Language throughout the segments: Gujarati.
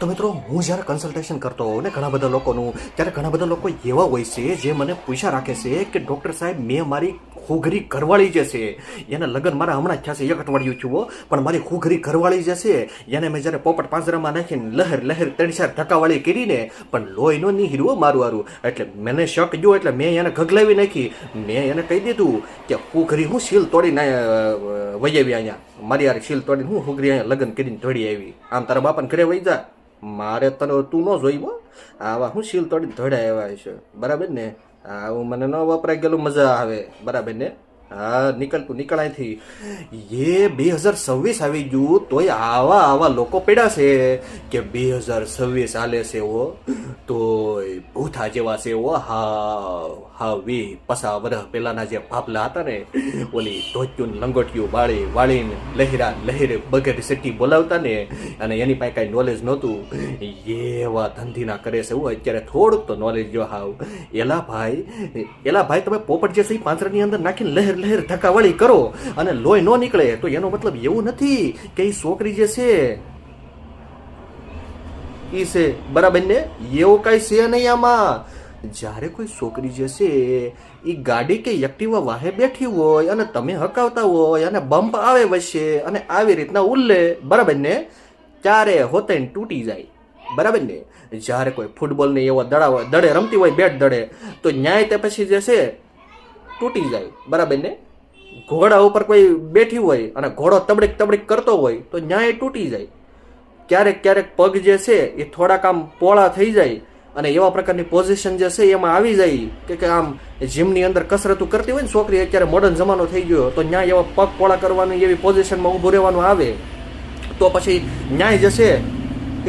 તો મિત્રો હું જ્યારે કન્સલ્ટેશન કરતો હોઉં ને ઘણા બધા લોકોનું, ત્યારે ઘણા બધા લોકો એવા હોય છે જે મને પૂછ્યા રાખે છે કે ડૉક્ટર સાહેબ મેં મારી ખૂઘરી ઘરવાળી જે છે એના લગ્ન મારા હમણાં જ થયા છે, એક અઠવાડિયું થયું, પણ મારી ખૂઘરી ઘરવાળી જે છે એને મેં જ્યારે પોપટ પાંજરામાં નાખીને લહેર લહેર 3-4 ધક્કાવાળી કરીને પણ લોહી નો નીહર્યું મારું હારું. એટલે મને શક ગયો એટલે મેં એને ગગલાવી નાખી. મેં એને કહી દીધું કે ખૂઘરી હું સીલ તોડીને વહી આવી, અહીંયા મારી યાર સીલ તોડીને હું ખૂઘરી અહીંયા લગ્ન કરીને દોડી આવી, આમ તારા બાપાને ઘરે વહી જા, મારે તને તું ન જોઈ આવા હું સીલ તોડીને ધોડ્યા આવ્યા છે, બરાબર ને? આવું મને ન વપરાઈ ગયેલું મજા આવે, બરાબર ને? હા નીકળ અહીંથી. એ 2026 આવી ગયું તોય આવા લોકો પડ્યા છે કે 2026 હાલે છે એવો તોય ભૂથા જેવા છે એવો. હા 20 વર્ષ પહેલાના જે ભાપલા હતા ને, ઓલી ધોત્યું લંગોટિયું વાળીને લહેરે બગેર સેટી બોલાવતા ને, અને એની પાસે કાંઈ નોલેજ નહોતું, એવા ધંધીના કરે છે. હું અત્યારે થોડુંક તો નોલેજ જો હાવ. એલા ભાઈ તમે પોપટ જે છે પાંજરાની અંદર નાખીને લહેર ધક્કાવાળી કરો અને લોહી ન નીકળે તો એનો મતલબ એવું નથી કે એ છોકરી જે છે ઈ છે, બરાબર ને? એવું કઈ છે નહીં આમાં. જ્યારે કોઈ છોકરી જે છે એ ગાડી કે એક્ટિવા વાહે બેઠી હોય અને તમે હકાવતા હોય અને બમ્પ આવે વચ્ચે અને આવી રીતના ઉલ્લે, બરાબર ને, ત્યારે હોતે તૂટી જાય, બરાબર ને? જ્યારે કોઈ ફૂટબોલ ને એવો દડે રમતી હોય, બેટ દડે, તો ન્યાય તે પછી જે છે તૂટી જાય, બરાબર ને? ઘોડા ઉપર કોઈ બેઠી હોય અને ઘોડો તબડીક કરતો હોય તો ન્યાય તૂટી જાય. ક્યારેક પગ જે છે એ થોડાક આમ પોળા થઈ જાય અને એવા પ્રકારની પોઝિશન જે છે એમાં આવી જાય કે આમ જીમની અંદર કસરતો કરતી હોય ને છોકરી, અત્યારે મોડર્ન જમાનો થઈ ગયો, તો ન્યાય એવા પગ પોળા કરવાની એવી પોઝિશનમાં ઊભું રહેવાનું આવે તો પછી ન્યાય જે છે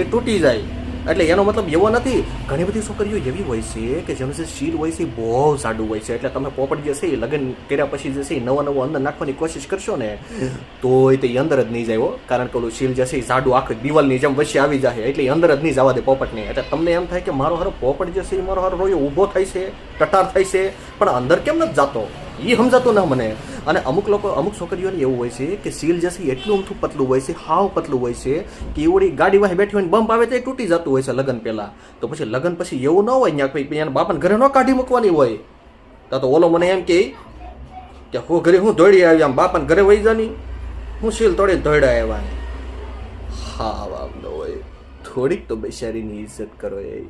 એ તૂટી જાય. એટલે એનો મતલબ એવો નથી. ઘણી બધી છોકરીઓ એવી હોય છે કે જેનું જે શીલ હોય છે એ બહુ જાડું હોય છે, એટલે તમે પોપટ જે છે એ લગ્ન કર્યા પછી જે છે એ નવો અંદર નાખવાની કોશિશ કરશો ને તોય તે અંદર જ નહીં જાય, કારણ કે ઓલું શીલ જે છે એ જાડું આખું દિવાલની જેમ વચ્ચે આવી જાય, એટલે અંદર જ નહીં જવા દે પોપટને. એટલે તમને એમ થાય કે મારો હારો પોપટ જે છે એ મારો હારો રોયો ઊભો થાય છે, ટટાર થાય છે, પણ અંદર કેમ નથી જાતો એ સમજાતું ના મને. અને અમુક છોકરીઓને એવું હોય છે કે સીલ જે છે એટલું અમથું પતલું હોય છે, હાવ પતલું હોય છે કે એવડી ગાડી વાહે બેઠી હોય ને બમ્પ આવે તો એ તૂટી જતું હોય છે લગ્ન પહેલા. તો પછી લગ્ન પછી એવું ન હોય, ત્યાં કોઈ એના બાપાને ઘરે ન કાઢી મૂકવાની હોય. તો ઓલો મને એમ કે હું ઘરે હું દોડી આવી, આમ બાપાને ઘરે વહી જાની, હું સીલ તોડીને દોડ્યા આવ્યા. હા વામ ન હોય, થોડીક તો બેચારીની ઇજ્જત કરો એ.